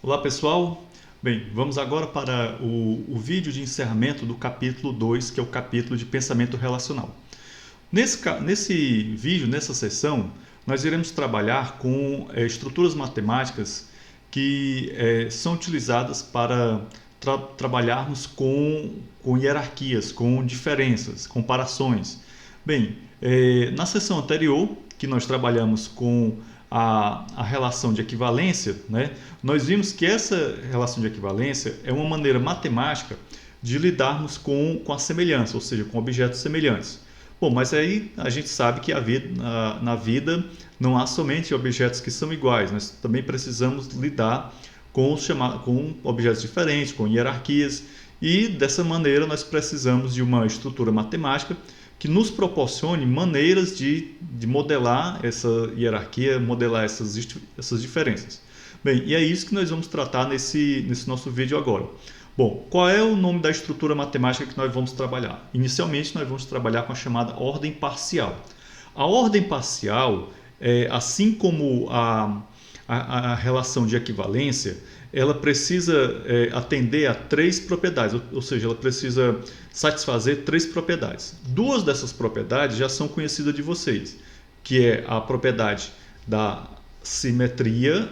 Olá pessoal, bem, vamos agora para o vídeo de encerramento do capítulo 2, que é o capítulo de pensamento relacional. Nesse vídeo, nessa sessão, nós iremos trabalhar com estruturas matemáticas que são utilizadas para trabalharmos com hierarquias, com diferenças, comparações. Bem, na sessão anterior, que nós trabalhamos com a relação de equivalência, né, nós vimos que essa relação de equivalência é uma maneira matemática de lidarmos com a semelhança, ou seja, com objetos semelhantes. Bom, mas aí a gente sabe que na vida não há somente objetos que são iguais, nós também precisamos lidar com objetos diferentes, com hierarquias, e dessa maneira nós precisamos de uma estrutura matemática que nos proporcione maneiras de modelar essa hierarquia, modelar essas diferenças. Bem, e é isso que nós vamos tratar nesse nosso vídeo agora. Bom, qual é o nome da estrutura matemática que nós vamos trabalhar? Inicialmente, nós vamos trabalhar com a chamada ordem parcial. A ordem parcial, assim como a relação de equivalência, ela precisa atender a três propriedades, ou seja, ela precisa satisfazer três propriedades. Duas dessas propriedades já são conhecidas de vocês, que é a propriedade da simetria,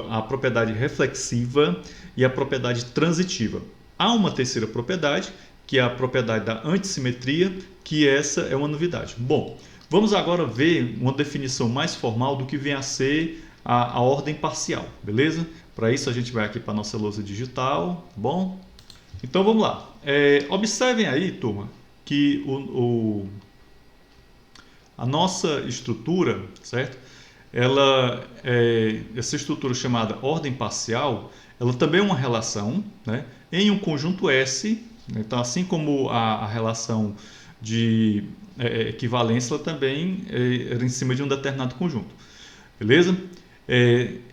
a propriedade reflexiva e a propriedade transitiva. Há uma terceira propriedade, que é a propriedade da antissimetria, que essa é uma novidade. Bom, vamos agora ver uma definição mais formal do que vem a ser a ordem parcial, beleza? Para isso a gente vai aqui para a nossa lousa digital, tá bom? Então vamos lá. Observem aí, turma, que a nossa estrutura, certo? Essa estrutura chamada ordem parcial, ela também é uma relação, né, em um conjunto S. Então, assim como a relação de equivalência, ela também é em cima de um determinado conjunto, beleza?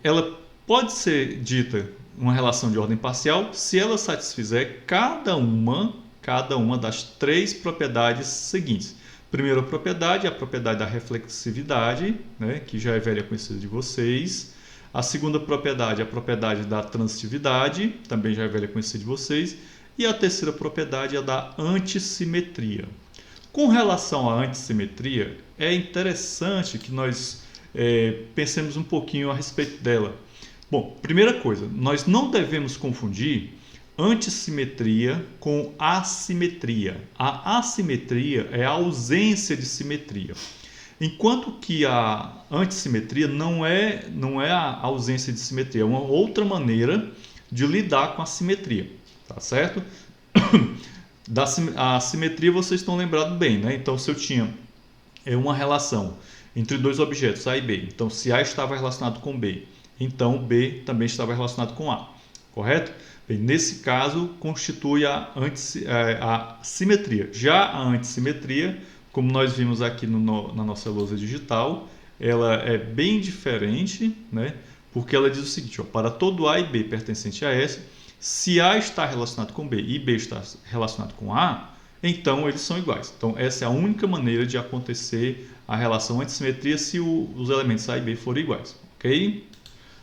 Ela pode ser dita uma relação de ordem parcial se ela satisfizer cada uma das três propriedades seguintes. Primeira propriedade, a propriedade da reflexividade, né, que já é velha conhecida de vocês. A segunda propriedade, a propriedade da transitividade, também já é velha conhecida de vocês. E a terceira propriedade é a da antissimetria. Com relação à antissimetria, é interessante que nós pensemos um pouquinho a respeito dela. Bom, primeira coisa, nós não devemos confundir antissimetria com assimetria. A assimetria é a ausência de simetria, enquanto que a antissimetria não é a ausência de simetria, é uma outra maneira de lidar com a simetria, tá certo? A simetria vocês estão lembrados bem, né? Então, se eu tinha uma relação entre dois objetos, A e B, então se A estava relacionado com B, então B também estava relacionado com A, correto? Bem, nesse caso, constitui a simetria. Já a antissimetria, como nós vimos aqui na nossa lousa digital, ela é bem diferente, né? Porque ela diz o seguinte, ó, para todo A e B pertencente a S, se A está relacionado com B e B está relacionado com A, então eles são iguais. Então essa é a única maneira de acontecer a relação antissimetria se os elementos A e B forem iguais, ok?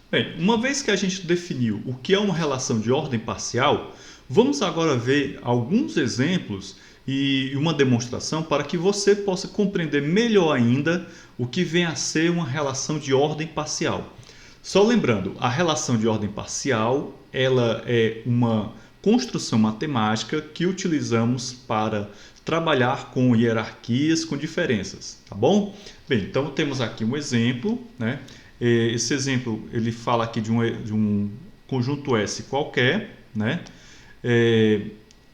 Bem, uma vez que a gente definiu o que é uma relação de ordem parcial, vamos agora ver alguns exemplos e uma demonstração para que você possa compreender melhor ainda o que vem a ser uma relação de ordem parcial. Só lembrando, a relação de ordem parcial, ela é uma construção matemática que utilizamos para trabalhar com hierarquias, com diferenças, tá bom? Bem, então temos aqui um exemplo, né? Esse exemplo ele fala aqui de um conjunto S qualquer, né?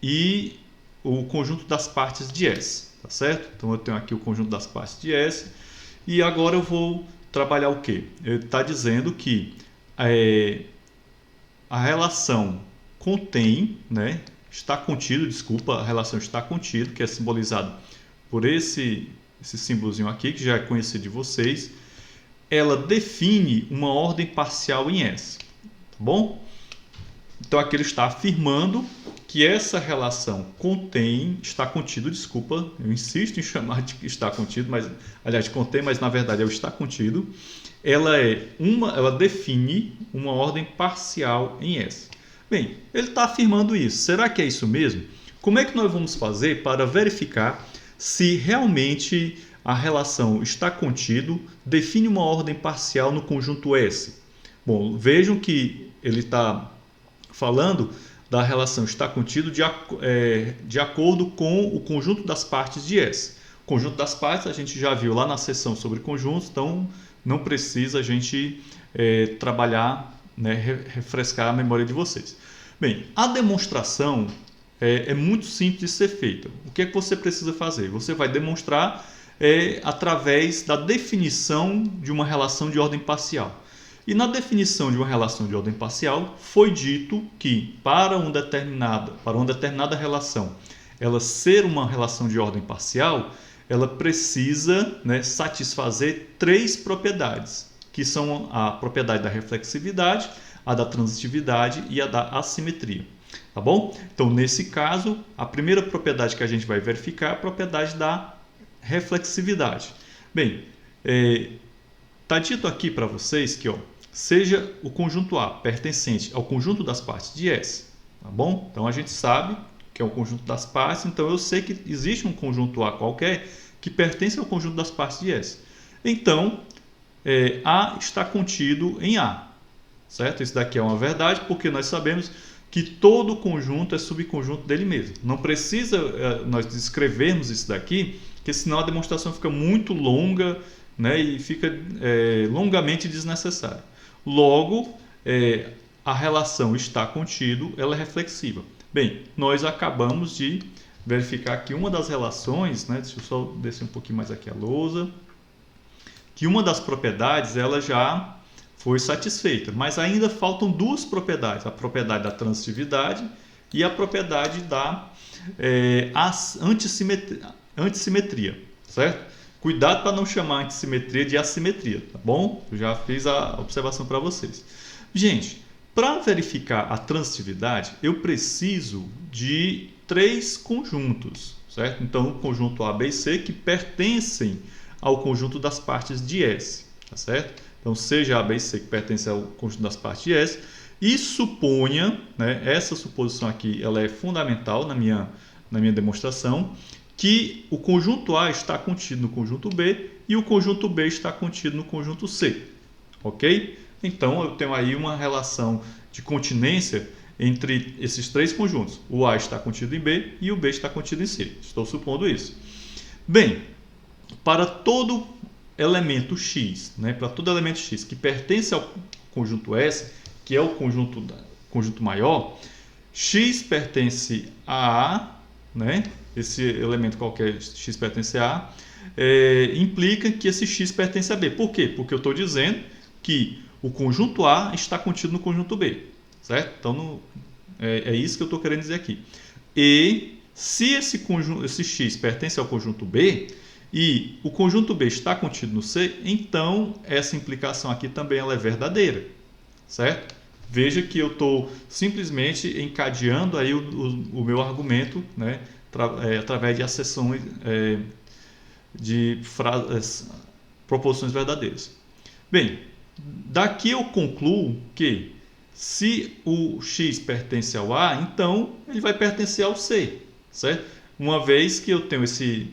E o conjunto das partes de S, tá certo? Então eu tenho aqui o conjunto das partes de S e agora eu vou trabalhar o quê? Ele está dizendo que a relação contém, né? Está contido, desculpa, a relação está contido, que é simbolizado por esse símbolozinho aqui, que já é conhecido de vocês. Ela define uma ordem parcial em S, tá bom? Então aqui ele está afirmando que essa relação está contido, desculpa, eu insisto em chamar de está contido, mas aliás, contém, mas na verdade é o está contido. ela define uma ordem parcial em S. Bem, ele está afirmando isso. Será que é isso mesmo? Como é que nós vamos fazer para verificar se realmente a relação está contido, define uma ordem parcial no conjunto S? Bom, vejam que ele está falando da relação está contido de acordo com o conjunto das partes de S. O conjunto das partes a gente já viu lá na sessão sobre conjuntos, então não precisa a gente trabalhar, né, refrescar a memória de vocês. Bem, a demonstração é muito simples de ser feita. O que é que você precisa fazer? Você vai demonstrar através da definição de uma relação de ordem parcial. E na definição de uma relação de ordem parcial, foi dito que para uma determinada relação ela ser uma relação de ordem parcial, ela precisa, né, satisfazer 3 propriedades, que são a propriedade da reflexividade, a da transitividade e a da assimetria. Tá bom? Então, nesse caso, a primeira propriedade que a gente vai verificar é a propriedade da reflexividade. Bem, está dito aqui para vocês que, seja o conjunto A pertencente ao conjunto das partes de S, tá bom? Então a gente sabe que é o conjunto das partes, então eu sei que existe um conjunto A qualquer que pertence ao conjunto das partes de S. Então, A está contido em A, certo? Isso daqui é uma verdade porque nós sabemos que todo conjunto é subconjunto dele mesmo. Não precisa nós descrevermos isso daqui, porque senão a demonstração fica muito longa, né, e fica longamente desnecessária. Logo, a relação está contido, ela é reflexiva. Bem, nós acabamos de verificar que uma das relações, né, deixa eu só descer um pouquinho mais aqui a lousa, que uma das propriedades ela já foi satisfeita, mas ainda faltam 2 propriedades, a propriedade da transitividade e a propriedade da antissimetria, certo? Cuidado para não chamar a antissimetria de assimetria, tá bom? Eu já fiz a observação para vocês. Gente, para verificar a transitividade, eu preciso de 3 conjuntos, certo? Então, o conjunto A, B e C que pertencem ao conjunto das partes de S, tá certo? Então, seja A, B e C que pertencem ao conjunto das partes de S, e suponha, né, essa suposição aqui ela é fundamental na minha demonstração, que o conjunto A está contido no conjunto B e o conjunto B está contido no conjunto C, ok? Então, eu tenho aí uma relação de continência entre esses 3 conjuntos. O A está contido em B e o B está contido em C. Estou supondo isso. Bem, para todo elemento X, né, para todo elemento X que pertence ao conjunto S, que é o conjunto maior, X pertence a A, né? Esse elemento qualquer X pertence a A, implica que esse X pertence a B. Por quê? Porque eu estou dizendo que o conjunto A está contido no conjunto B, certo? Então, é isso que eu estou querendo dizer aqui. E se esse X pertence ao conjunto B e o conjunto B está contido no C, então essa implicação aqui também ela é verdadeira, certo? Veja que eu estou simplesmente encadeando aí o meu argumento, né, através de acessões de proposições verdadeiras. Bem, daqui eu concluo que se o X pertence ao A, então ele vai pertencer ao C, certo? Uma vez que eu tenho esse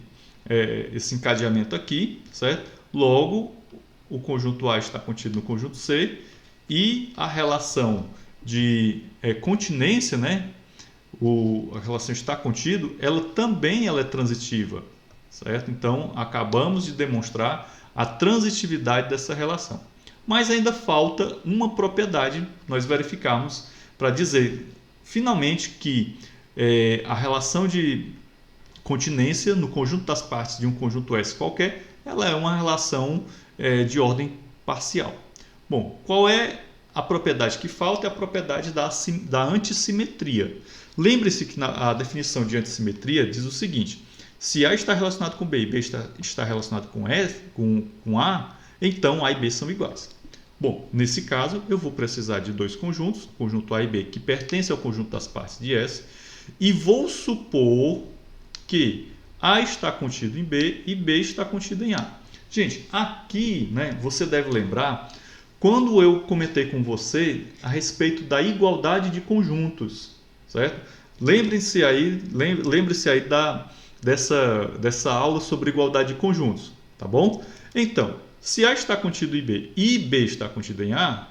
encadeamento aqui, certo? Logo, o conjunto A está contido no conjunto C e a relação de continência, né? A relação está contido, ela também é transitiva, certo? Então, acabamos de demonstrar a transitividade dessa relação. Mas ainda falta uma propriedade nós verificarmos para dizer, finalmente, que a relação de continência no conjunto das partes de um conjunto S qualquer, ela é uma relação de ordem parcial. Bom, qual é a propriedade que falta? É a propriedade da antissimetria. Lembre-se que a definição de antissimetria diz o seguinte: se A está relacionado com B e B está relacionado com A, então A e B são iguais. Bom, nesse caso, eu vou precisar de 2 conjuntos, conjunto A e B, que pertencem ao conjunto das partes de S, e vou supor que A está contido em B e B está contido em A. Gente, aqui, né, você deve lembrar quando eu comentei com você a respeito da igualdade de conjuntos, certo? Lembre-se aí dessa aula sobre igualdade de conjuntos, tá bom? Então, se A está contido em B e B está contido em A,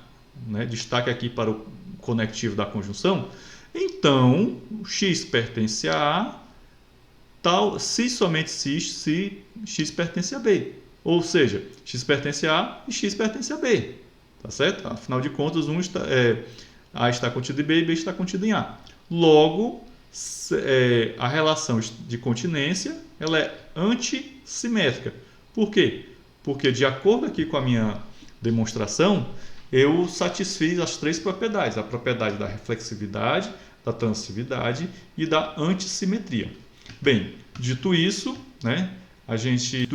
né, destaque aqui para o conectivo da conjunção, então X pertence a A, tal, se somente se X pertence a B. Ou seja, X pertence a A e X pertence a B. Tá certo? Afinal de contas, A está contido em B e B está contido em A. Logo, a relação de continência ela é antissimétrica. Por quê? Porque, de acordo aqui com a minha demonstração, eu satisfiz as três propriedades. A propriedade da reflexividade, da transitividade e da antissimetria. Bem, dito isso, né, a gente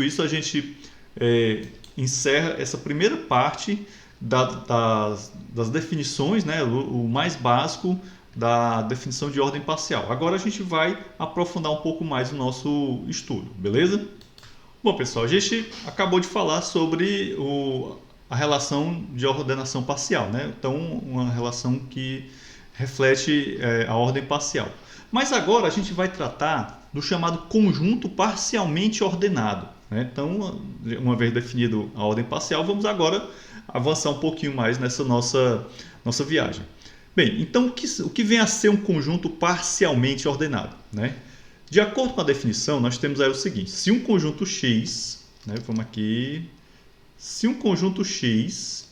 encerra essa primeira parte das definições, né, o mais básico da definição de ordem parcial. Agora a gente vai aprofundar um pouco mais o nosso estudo, beleza? Bom, pessoal, a gente acabou de falar sobre a relação de ordenação parcial, né? Então, uma relação que reflete a ordem parcial. Mas agora a gente vai tratar do chamado conjunto parcialmente ordenado, né? Então, uma vez definido a ordem parcial, vamos agora avançar um pouquinho mais nessa nossa viagem. Bem, então o que vem a ser um conjunto parcialmente ordenado, né? De acordo com a definição, nós temos aí o seguinte: se um conjunto X, né, vamos aqui, se um conjunto X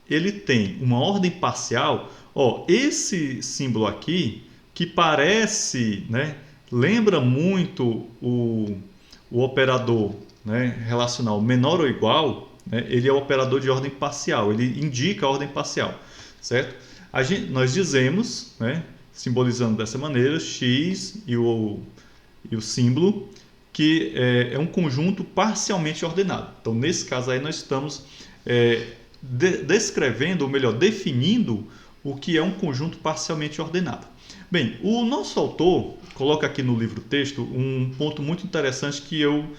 ele tem uma ordem parcial, ó, esse símbolo aqui que parece, né, lembra muito o operador, né, relacional menor ou igual, né, ele é o operador de ordem parcial, ele indica a ordem parcial, certo? Nós dizemos, né, simbolizando dessa maneira, X e o símbolo, que é um conjunto parcialmente ordenado. Então, nesse caso aí, nós estamos descrevendo, ou melhor, definindo o que é um conjunto parcialmente ordenado. Bem, o nosso autor coloca aqui no livro-texto um ponto muito interessante que eu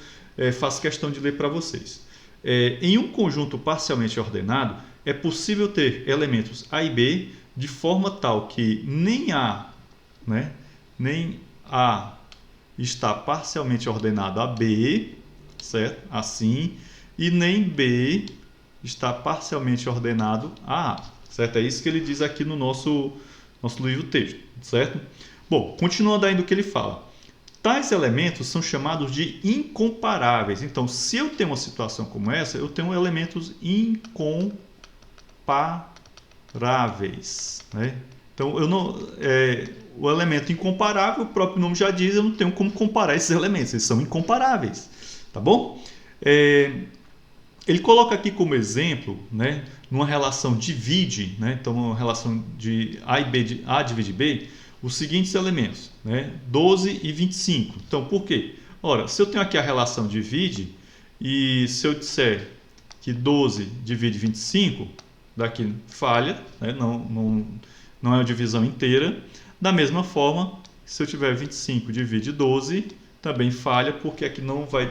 faço questão de ler para vocês. Em um conjunto parcialmente ordenado, é possível ter elementos A e B de forma tal que nem A está parcialmente ordenado a B, certo? Assim, e nem B está parcialmente ordenado a A, certo? É isso que ele diz aqui no nosso livro-texto, certo? Bom, continuando ainda o que ele fala. Tais elementos são chamados de incomparáveis. Então, se eu tenho uma situação como essa, eu tenho elementos incomparáveis, né? Então, o elemento incomparável, o próprio nome já diz, eu não tenho como comparar esses elementos, eles são incomparáveis, tá bom? Ele coloca aqui como exemplo, né, numa relação divide, né, então uma relação de A e B, de A divide B, os seguintes elementos, né, 12 e 25. Então, por quê? Ora, se eu tenho aqui a relação divide, e se eu disser que 12 divide 25, daqui falha, né, não é uma divisão inteira. Da mesma forma, se eu tiver 25 divide 12, também falha, porque aqui não vai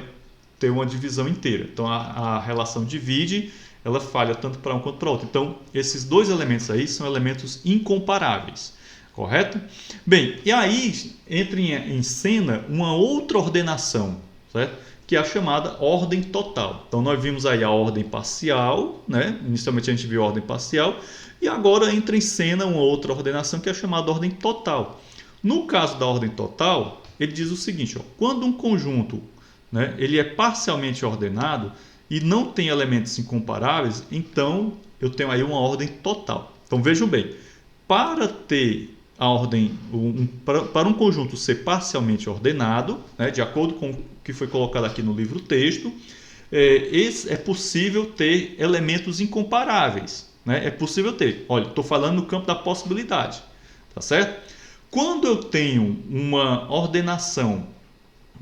ter uma divisão inteira. Então, a relação divide, ela falha tanto para um quanto para outro. Então, esses dois elementos aí são elementos incomparáveis, correto? Bem, e aí entra em cena uma outra ordenação, certo? Que é a chamada ordem total. Então, nós vimos aí a ordem parcial, né? Inicialmente a gente viu a ordem parcial, e agora entra em cena uma outra ordenação que é a chamada ordem total. No caso da ordem total, ele diz o seguinte, ó, quando um conjunto, né, ele é parcialmente ordenado e não tem elementos incomparáveis, então eu tenho aí uma ordem total. Então vejam bem, para ter a ordem, para um conjunto ser parcialmente ordenado, né, de acordo com o que foi colocado aqui no livro-texto, é possível ter elementos incomparáveis. Né? É possível ter. Olha, estou falando no campo da possibilidade. Tá certo? Quando eu tenho uma ordenação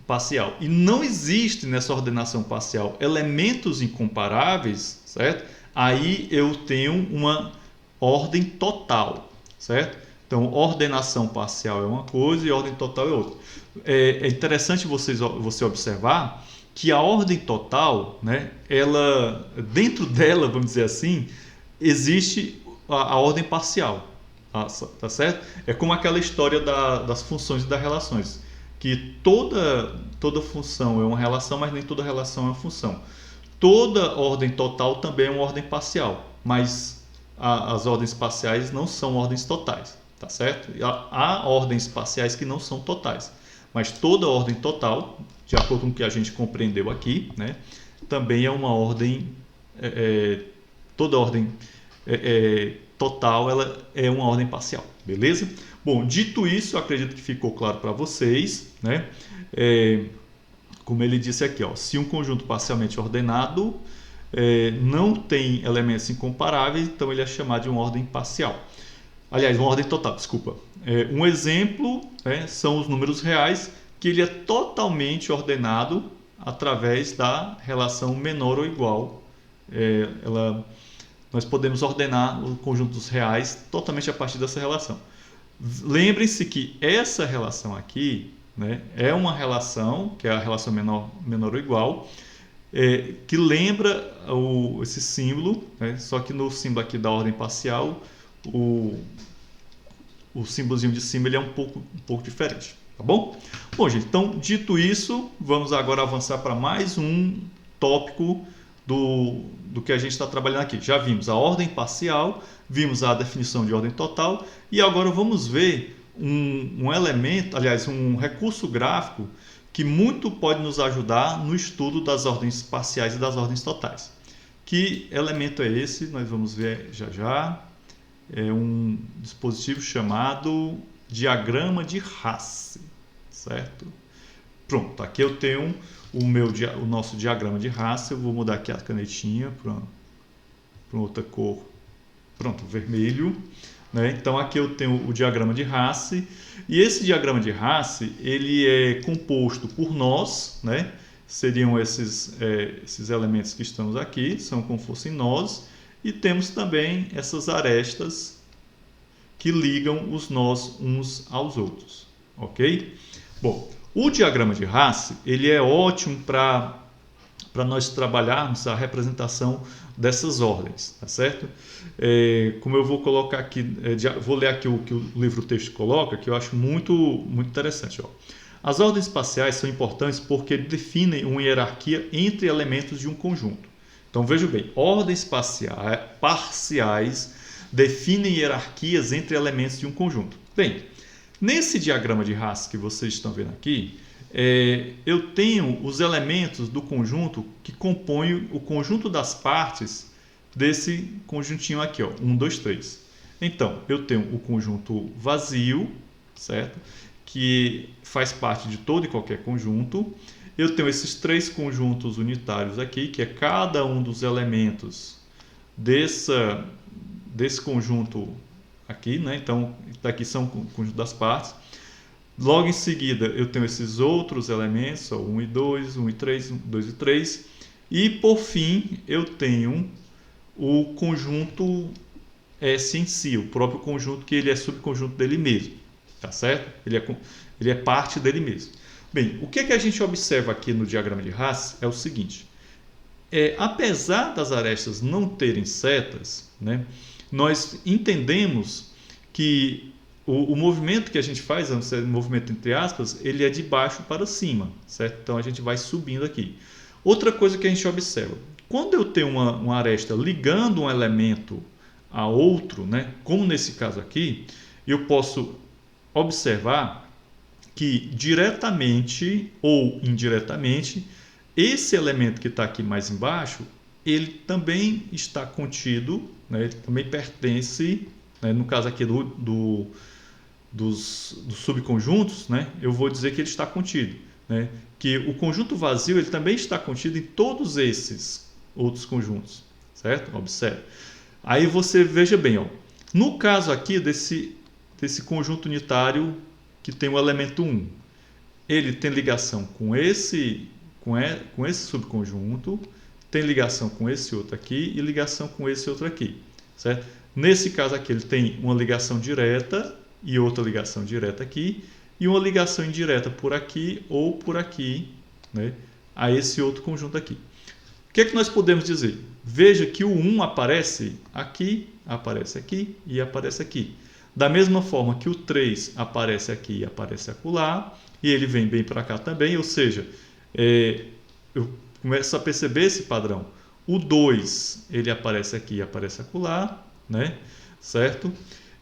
parcial e não existe nessa ordenação parcial elementos incomparáveis, certo? Aí eu tenho uma ordem total, certo? Então, ordenação parcial é uma coisa e ordem total é outra. É interessante você observar que a ordem total, né, ela, dentro dela, vamos dizer assim, existe a ordem parcial, tá certo? É como aquela história das funções e das relações, que toda função é uma relação, mas nem toda relação é uma função. Toda ordem total também é uma ordem parcial, mas as ordens parciais não são ordens totais, tá certo? Há ordens parciais que não são totais, mas toda ordem total, de acordo com o que a gente compreendeu aqui, né, também é uma ordem, toda ordem total, ela é uma ordem parcial, beleza? Bom, dito isso, acredito que ficou claro para vocês, né? Como ele disse aqui, ó, se um conjunto parcialmente ordenado não tem elementos incomparáveis, então ele é chamado de uma ordem parcial. Aliás, uma ordem total, desculpa. Um exemplo, né, são os números reais, que ele é totalmente ordenado através da relação menor ou igual. Nós podemos ordenar o conjunto dos reais totalmente a partir dessa relação. Lembrem-se que essa relação aqui, né, é uma relação, que é a relação menor ou igual, que lembra esse símbolo, né, só que no símbolo aqui da ordem parcial, o símbolozinho de cima ele é um pouco diferente, tá bom? Bom, gente, então, dito isso, vamos agora avançar para mais um tópico do que a gente está trabalhando aqui. Já vimos a ordem parcial, vimos a definição de ordem total e agora vamos ver um elemento, aliás, um recurso gráfico que muito pode nos ajudar no estudo das ordens parciais e das ordens totais. Que elemento é esse? Nós vamos ver já já. É um dispositivo chamado diagrama de Hasse, certo? Pronto, aqui eu tenho o nosso diagrama de Hasse. Eu vou mudar aqui a canetinha para outra cor. Pronto, vermelho. Né? Então aqui eu tenho o diagrama de Hasse. E esse diagrama de Hasse, ele é composto por nós, né? Seriam esses elementos que estamos aqui, são como fossem nós. E temos também essas arestas que ligam os nós uns aos outros, ok? Bom, o diagrama de Hasse, ele é ótimo para nós trabalharmos a representação dessas ordens, tá certo? Como eu vou colocar aqui, vou ler aqui o que o livro-texto coloca, que eu acho muito interessante. Ó. As ordens parciais são importantes porque definem uma hierarquia entre elementos de um conjunto. Então, veja bem, ordens parciais definem hierarquias entre elementos de um conjunto. Bem, nesse diagrama de Hasse que vocês estão vendo aqui, eu tenho os elementos do conjunto que compõem o conjunto das partes desse conjuntinho aqui, ó, 1, 2, 3. Então, eu tenho o conjunto vazio, certo? Que faz parte de todo e qualquer conjunto. Eu tenho esses três conjuntos unitários aqui, que é cada um dos elementos desse conjunto aqui, né? Então, daqui são o conjunto das partes. Logo em seguida, eu tenho esses outros elementos, ó, 1 e 2, 1 e 3, 2 e 3. E, por fim, eu tenho o conjunto S em si, o próprio conjunto que ele é subconjunto dele mesmo, tá certo? Ele é parte dele mesmo. Bem, o que a gente observa aqui no diagrama de Hasse é o seguinte, apesar das arestas não terem setas, né, nós entendemos que o movimento que a gente faz, o movimento entre aspas, ele é de baixo para cima, certo? Então a gente vai subindo aqui. Outra coisa que a gente observa, quando eu tenho uma aresta ligando um elemento a outro, né, como nesse caso aqui, eu posso observar que diretamente ou indiretamente, esse elemento que está aqui mais embaixo, ele também está contido, né, ele também pertence, né, no caso aqui dos subconjuntos, né, eu vou dizer que ele está contido. Né, que o conjunto vazio ele também está contido em todos esses outros conjuntos, certo? Observe. Aí você veja bem, ó, no caso aqui desse conjunto unitário que tem o elemento 1, ele tem ligação com esse subconjunto, tem ligação com esse outro aqui e ligação com esse outro aqui, certo? Nesse caso aqui ele tem uma ligação direta e outra ligação direta aqui e uma ligação indireta por aqui ou por aqui, né? a esse outro conjunto aqui. O que é que nós podemos dizer? Veja que o 1 aparece aqui e aparece aqui. Da mesma forma que o 3 aparece aqui e aparece acolá, e ele vem bem para cá também, ou seja, eu começo a perceber esse padrão. O 2, ele aparece aqui e aparece acolá, né? Certo?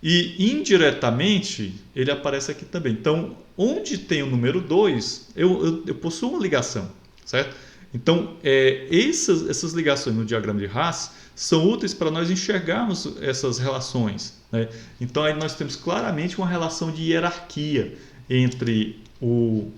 E indiretamente, ele aparece aqui também. Então, onde tem o número 2, eu possuo uma ligação, certo? Então, essas ligações no diagrama de Hasse são úteis para nós enxergarmos essas relações, né? Então, aí nós temos claramente uma relação de hierarquia entre o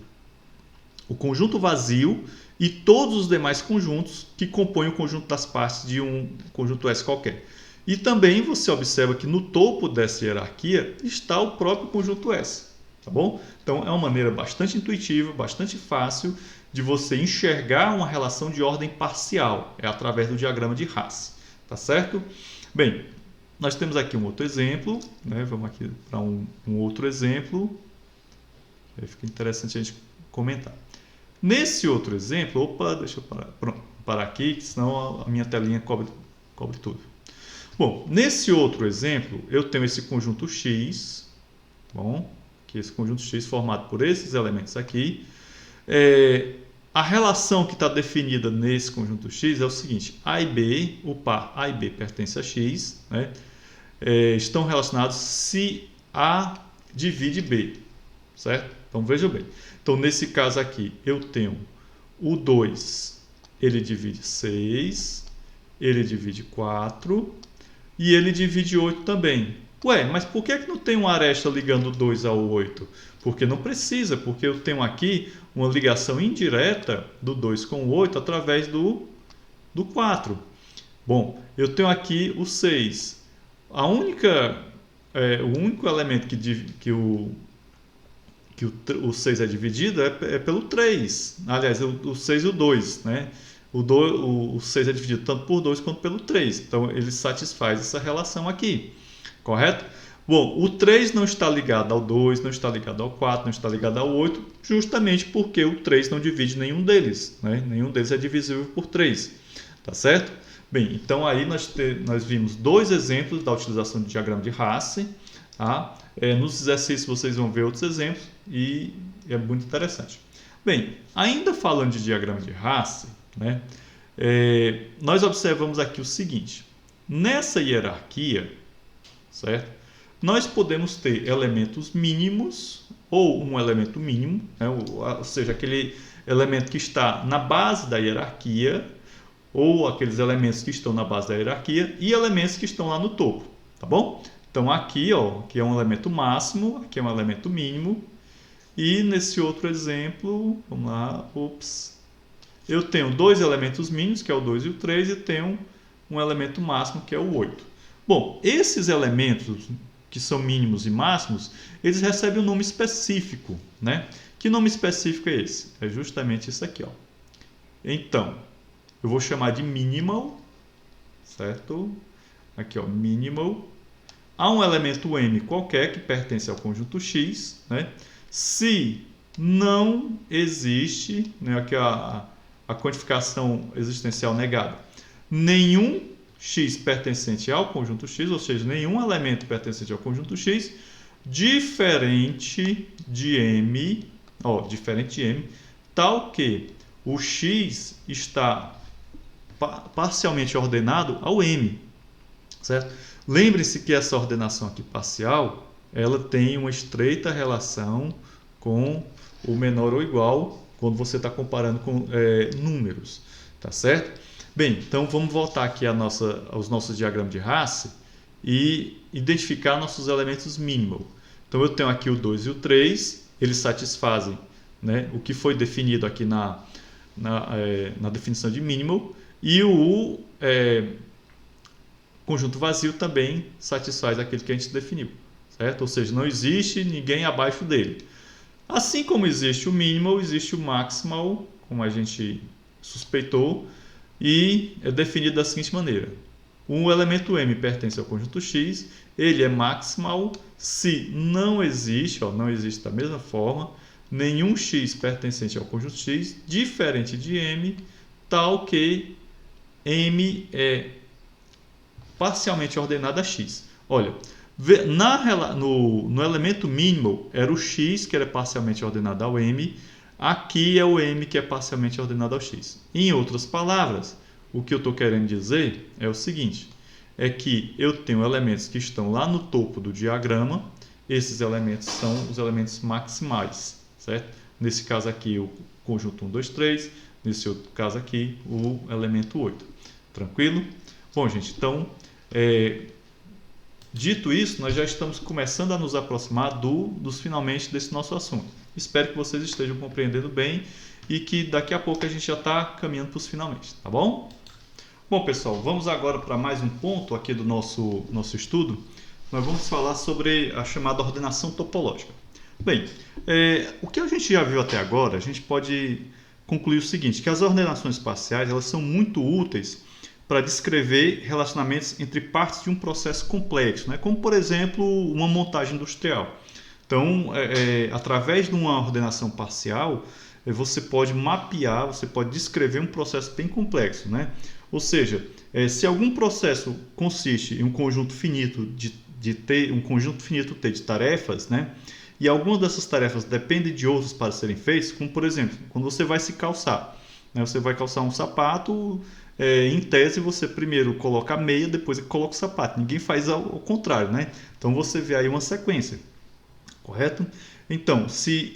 conjunto vazio e todos os demais conjuntos que compõem o conjunto das partes de um conjunto S qualquer. E também você observa que no topo dessa hierarquia está o próprio conjunto S, tá bom? Então, é uma maneira bastante intuitiva, bastante fácil de você enxergar uma relação de ordem parcial, através do diagrama de Hasse, tá certo? Bem, nós temos aqui um outro exemplo, né? Vamos aqui para um outro exemplo, aí fica interessante a gente comentar. Nesse outro exemplo, deixa eu parar aqui, senão a minha telinha cobre tudo. Bom, nesse outro exemplo, eu tenho esse conjunto X, bom, que é esse conjunto X formado por esses elementos aqui. A relação que está definida nesse conjunto X é o seguinte: A e B, o par A e B pertence a X, né? Estão relacionados se A divide B, certo? Então veja bem. Então nesse caso aqui eu tenho o 2, ele divide 6, ele divide 4 e ele divide 8 também. Ué, mas por que não tem uma aresta ligando o 2 ao 8? Porque não precisa, porque eu tenho aqui uma ligação indireta do 2 com o 8 através do 4. Bom, eu tenho aqui o 6. O único elemento que o 6 é dividido é pelo 3. Aliás, o 6 e o 2, né? O 6 é dividido tanto por 2 quanto pelo 3. Então, ele satisfaz essa relação aqui. Correto? Bom, o 3 não está ligado ao 2, não está ligado ao 4, não está ligado ao 8, justamente porque o 3 não divide nenhum deles, né? Nenhum deles é divisível por 3. Tá certo? Bem, então aí nós vimos dois exemplos da utilização do diagrama de Hasse. Tá? Nos exercícios vocês vão ver outros exemplos e é muito interessante. Bem, ainda falando de diagrama de Hasse, né? Nós observamos aqui o seguinte: nessa hierarquia, certo? Nós podemos ter elementos mínimos ou um elemento mínimo, né? Ou seja, aquele elemento que está na base da hierarquia, ou aqueles elementos que estão na base da hierarquia e elementos que estão lá no topo, tá bom? Então aqui, ó, aqui é um elemento máximo, aqui é um elemento mínimo, e nesse outro exemplo, vamos lá, eu tenho dois elementos mínimos, que é o 2 e o 3, e tenho um elemento máximo, que é o 8. Bom, esses elementos que são mínimos e máximos, eles recebem um nome específico, né? Que nome específico é esse? É justamente isso aqui, ó. Então, eu vou chamar de minimal, certo? Aqui, ó, minimal. Há um elemento M qualquer que pertence ao conjunto X, né? Se não existe, né, aqui a quantificação existencial negada, nenhum X pertencente ao conjunto X, ou seja, nenhum elemento pertencente ao conjunto X, diferente de M, tal que o X está parcialmente ordenado ao M, certo? Lembre-se que essa ordenação aqui parcial, ela tem uma estreita relação com o menor ou igual quando você está comparando com números, tá certo? Bem, então vamos voltar aqui aos nossos diagramas de Hasse e identificar nossos elementos minimal. Então eu tenho aqui o 2 e o 3, eles satisfazem, né, o que foi definido aqui na definição de minimal, e o conjunto vazio também satisfaz aquele que a gente definiu, certo? Ou seja, não existe ninguém abaixo dele. Assim como existe o minimal, existe o maximal, como a gente suspeitou, e é definido da seguinte maneira: o elemento M pertence ao conjunto X, ele é maximal se não existe da mesma forma, nenhum x pertencente ao conjunto x diferente de M, tal que M é parcialmente ordenado a x. Olha, no elemento mínimo era o x que era parcialmente ordenado ao M, aqui é o M que é parcialmente ordenado ao x. Em outras palavras, o que eu estou querendo dizer é o seguinte, é que eu tenho elementos que estão lá no topo do diagrama, esses elementos são os elementos maximais, certo? Nesse caso aqui o conjunto 1, 2, 3, nesse outro caso aqui o elemento 8. Tranquilo? Bom, gente, então, dito isso, nós já estamos começando a nos aproximar dos finalmente desse nosso assunto. Espero que vocês estejam compreendendo bem e que daqui a pouco a gente já está caminhando para os finalmente, tá bom? Bom, pessoal, vamos agora para mais um ponto aqui do nosso estudo. Nós vamos falar sobre a chamada ordenação topológica. Bem, o que a gente já viu até agora, a gente pode concluir o seguinte, que as ordenações parciais elas são muito úteis para descrever relacionamentos entre partes de um processo complexo, né? Como, por exemplo, uma montagem industrial. Então, através de uma ordenação parcial, você pode mapear, você pode descrever um processo bem complexo, né? Ou seja, se algum processo consiste em um conjunto finito um conjunto finito T de tarefas, né? E algumas dessas tarefas dependem de outras para serem feitas, como por exemplo, quando você vai se calçar, né? Você vai calçar um sapato, em tese você primeiro coloca a meia, depois coloca o sapato. Ninguém faz ao contrário, né? Então você vê aí uma sequência, correto? Então, se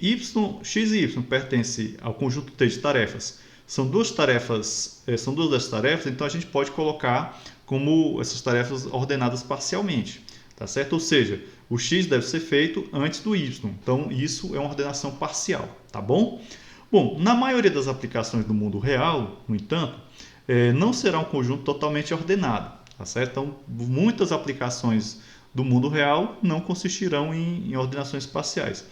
x e y pertencem ao conjunto T de tarefas, são duas dessas tarefas, então a gente pode colocar como essas tarefas ordenadas parcialmente, tá certo? Ou seja, o x deve ser feito antes do y, então isso é uma ordenação parcial, tá bom? Bom, na maioria das aplicações do mundo real, no entanto, não será um conjunto totalmente ordenado, tá certo? Então, muitas aplicações do mundo real não consistirão em ordenações parciais.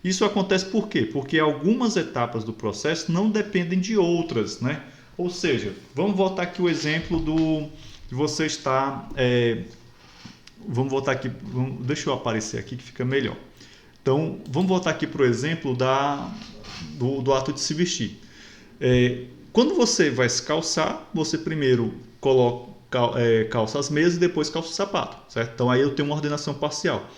Isso acontece por quê? Porque algumas etapas do processo não dependem de outras, né? Ou seja, vamos voltar aqui o exemplo de você estar... vamos voltar aqui, deixa eu aparecer aqui que fica melhor. Então, vamos voltar aqui para o exemplo do ato de se vestir. Quando você vai se calçar, você primeiro calça as meias e depois calça o sapato, certo? Então aí eu tenho uma ordenação parcial.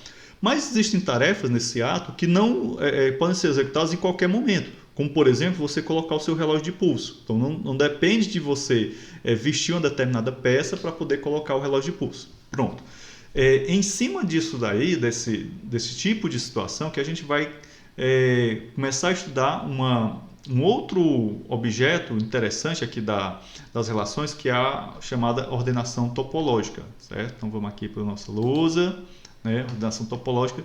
Mas existem tarefas nesse ato que não podem ser executadas em qualquer momento, como por exemplo você colocar o seu relógio de pulso. Então não depende de você vestir uma determinada peça para poder colocar o relógio de pulso. Pronto. Em cima disso daí, desse tipo de situação, que a gente vai começar a estudar um outro objeto interessante aqui das relações, que é a chamada ordenação topológica, certo? Então vamos aqui para a nossa lousa, né? Ordenação topológica,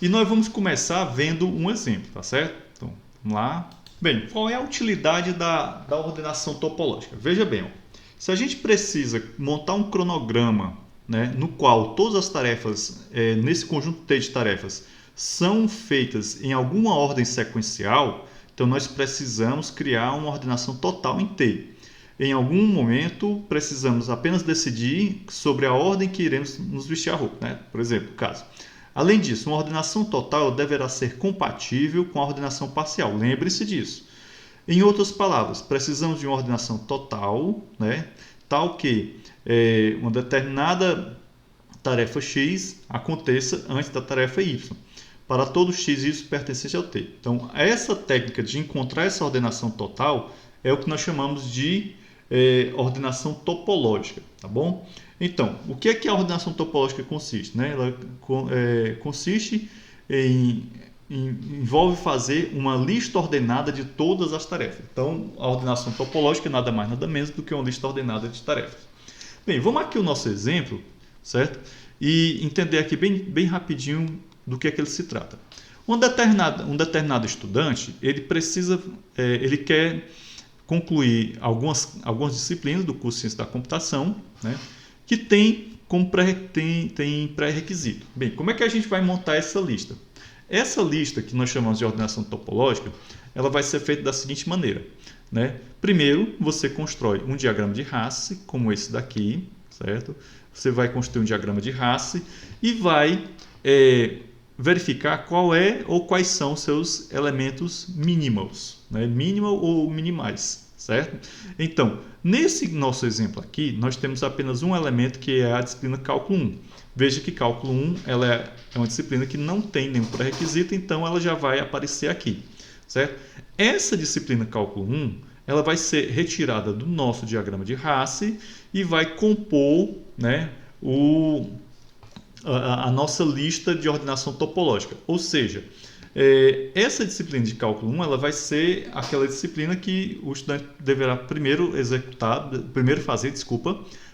e nós vamos começar vendo um exemplo, tá certo? Então vamos lá. Bem, qual é a utilidade da ordenação topológica? Veja bem, ó, se a gente precisa montar um cronograma, né, no qual todas as tarefas, nesse conjunto T de tarefas, são feitas em alguma ordem sequencial, então nós precisamos criar uma ordenação total em T. Em algum momento precisamos apenas decidir sobre a ordem que iremos nos vestir a roupa, né? Por exemplo, caso. Além disso, uma ordenação total deverá ser compatível com a ordenação parcial. Lembre-se disso. Em outras palavras, precisamos de uma ordenação total, né? Tal que uma determinada tarefa X aconteça antes da tarefa Y, para todo x e y pertencente ao T. Então, essa técnica de encontrar essa ordenação total é o que nós chamamos de ordenação topológica, tá bom? Então, o que é que a ordenação topológica consiste? Né? Ela consiste envolve fazer uma lista ordenada de todas as tarefas. Então, a ordenação topológica é nada mais, nada menos do que uma lista ordenada de tarefas. Bem, vamos aqui o nosso exemplo, certo? E entender aqui bem rapidinho do que é que ele se trata. Um determinado estudante, ele quer concluir algumas disciplinas do curso de Ciência da Computação, né, que tem pré-requisito. Bem, como é que a gente vai montar essa lista? Essa lista, que nós chamamos de ordenação topológica, ela vai ser feita da seguinte maneira, né? Primeiro, você constrói um diagrama de Hasse, como esse daqui, certo? Você vai construir um diagrama de Hasse e vai verificar qual é ou quais são seus elementos mínimos, né? Minimal ou minimais, certo? Então, nesse nosso exemplo aqui, nós temos apenas um elemento que é a disciplina Cálculo 1. Veja que Cálculo 1 ela é uma disciplina que não tem nenhum pré-requisito, então ela já vai aparecer aqui, certo? Essa disciplina Cálculo 1 ela vai ser retirada do nosso diagrama de Hasse e vai compor, né, a nossa lista de ordenação topológica. Ou seja, essa disciplina de cálculo 1 ela vai ser aquela disciplina que o estudante deverá primeiro fazer,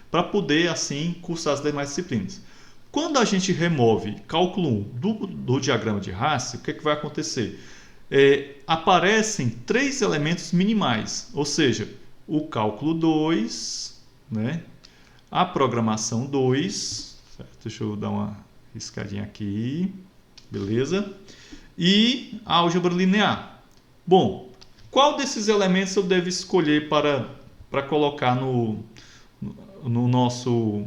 para poder assim cursar as demais disciplinas. Quando a gente remove cálculo 1 do diagrama de Hasse, o que vai acontecer? Aparecem 3 elementos minimais, ou seja, o cálculo 2, né, a programação 2, certo? Deixa eu dar uma riscadinha aqui, beleza? E a álgebra linear. Bom, qual desses elementos eu devo escolher para colocar no nosso...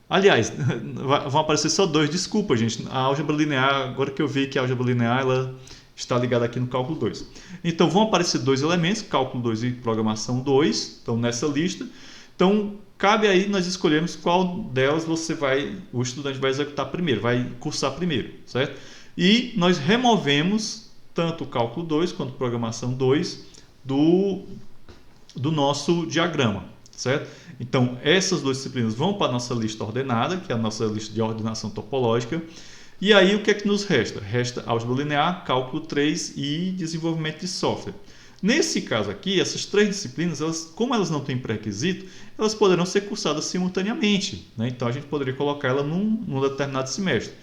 Aliás, vão aparecer só 2, desculpa, gente. A álgebra linear, agora que eu vi que a álgebra linear ela está ligada aqui no cálculo 2. Então, vão aparecer 2 elementos, cálculo 2 e programação 2, estão nessa lista. Então, cabe aí nós escolhermos qual delas o estudante vai executar primeiro, vai cursar primeiro, certo? E nós removemos tanto o cálculo 2 quanto a programação 2 do nosso diagrama, certo? Então, essas 2 disciplinas vão para a nossa lista ordenada, que é a nossa lista de ordenação topológica. E aí, o que é que nos resta? Resta álgebra linear, cálculo 3 e desenvolvimento de software. Nesse caso aqui, essas 3 disciplinas, como elas não têm pré-requisito, elas poderão ser cursadas simultaneamente, né? Então, a gente poderia colocar ela num determinado semestre.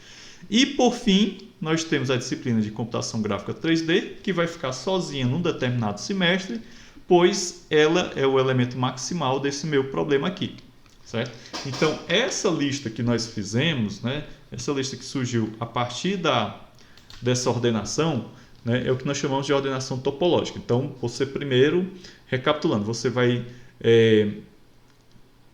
E, por fim, nós temos a disciplina de computação gráfica 3D, que vai ficar sozinha num determinado semestre, pois ela é o elemento maximal desse meu problema aqui, certo? Então, essa lista que nós fizemos, né, essa lista que surgiu a partir dessa ordenação, né, é o que nós chamamos de ordenação topológica. Então, você primeiro, recapitulando, você vai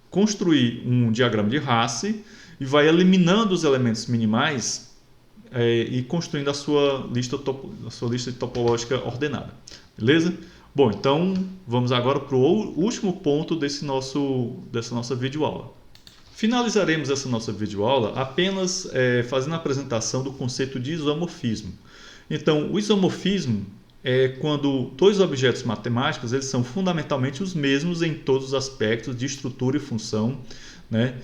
construir um diagrama de Hasse e vai eliminando os elementos minimais e construindo a sua lista topológica ordenada. Beleza? Bom, então vamos agora para o último ponto dessa nossa videoaula. Finalizaremos essa nossa videoaula apenas fazendo a apresentação do conceito de isomorfismo. Então, o isomorfismo é quando 2 objetos matemáticos eles são fundamentalmente os mesmos em todos os aspectos de estrutura e função, né?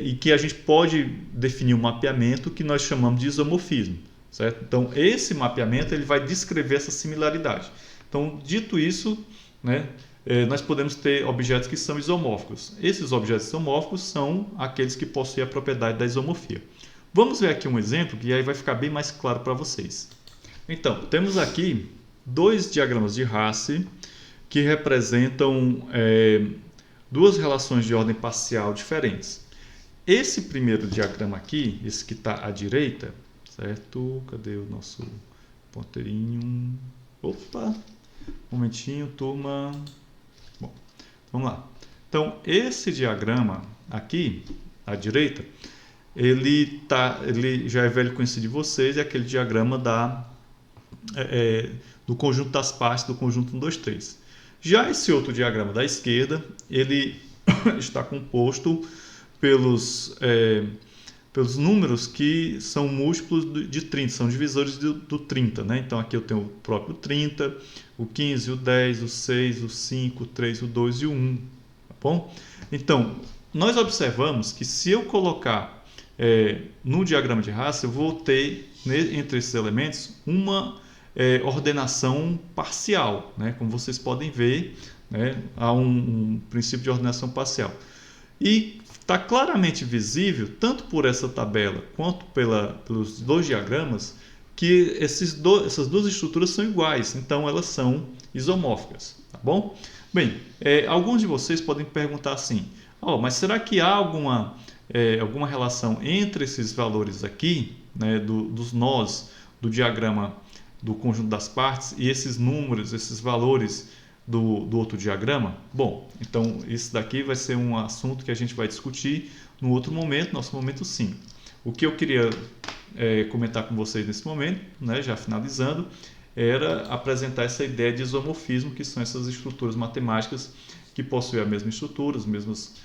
E que a gente pode definir um mapeamento que nós chamamos de isomorfismo, certo? Então, esse mapeamento ele vai descrever essa similaridade. Então, dito isso, né, nós podemos ter objetos que são isomórficos. Esses objetos isomórficos são aqueles que possuem a propriedade da isomorfia. Vamos ver aqui um exemplo que aí vai ficar bem mais claro para vocês. Então, temos aqui 2 diagramas de Hasse que representam 2 relações de ordem parcial diferentes. Esse primeiro diagrama aqui, esse que está à direita, certo? Cadê o nosso ponteirinho? Opa! Um momentinho, turma. Bom, vamos lá. Então, esse diagrama aqui, à direita, ele já é velho conhecido de vocês, é aquele diagrama do conjunto das partes do conjunto 1, 2, 3. Já esse outro diagrama da esquerda, ele está composto pelos números que são múltiplos de 30, são divisores do 30, né? Então aqui eu tenho o próprio 30, o 15, o 10, o 6, o 5, o 3, o 2 e o 1, tá bom? Então, nós observamos que se eu colocar no diagrama de Hasse, eu vou ter entre esses elementos uma ordenação parcial, né? Como vocês podem ver, né? Há um princípio de ordenação parcial. E está claramente visível, tanto por essa tabela quanto pelos 2 diagramas, que essas 2 estruturas são iguais, então elas são isomórficas, tá bom? Bem, alguns de vocês podem perguntar assim, mas será que há alguma relação entre esses valores aqui, né, dos nós do diagrama do conjunto das partes e esses números, esses valores do outro diagrama? Bom, então isso daqui vai ser um assunto que a gente vai discutir no outro momento, nosso momento sim. O que eu queria comentar com vocês nesse momento, né, já finalizando, era apresentar essa ideia de isomorfismo, que são essas estruturas matemáticas que possuem a mesma estrutura, as mesmas,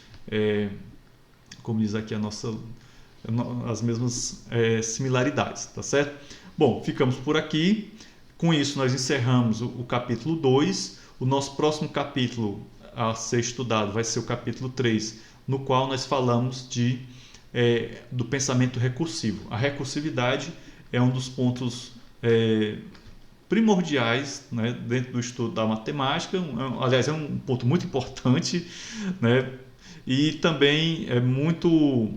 como diz aqui as mesmas similaridades, tá certo? Bom, ficamos por aqui. Com isso, nós encerramos o capítulo 2. O nosso próximo capítulo a ser estudado vai ser o capítulo 3, no qual nós falamos do pensamento recursivo. A recursividade é um dos pontos primordiais, né, dentro do estudo da matemática. Aliás, é um ponto muito importante, né, e também é muito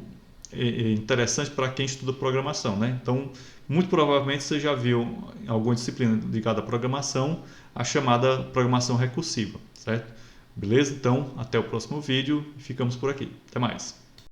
interessante para quem estuda programação, né? Então, muito provavelmente você já viu em alguma disciplina ligada à programação a chamada programação recursiva, certo? Beleza? Então, até o próximo vídeo e ficamos por aqui. Até mais!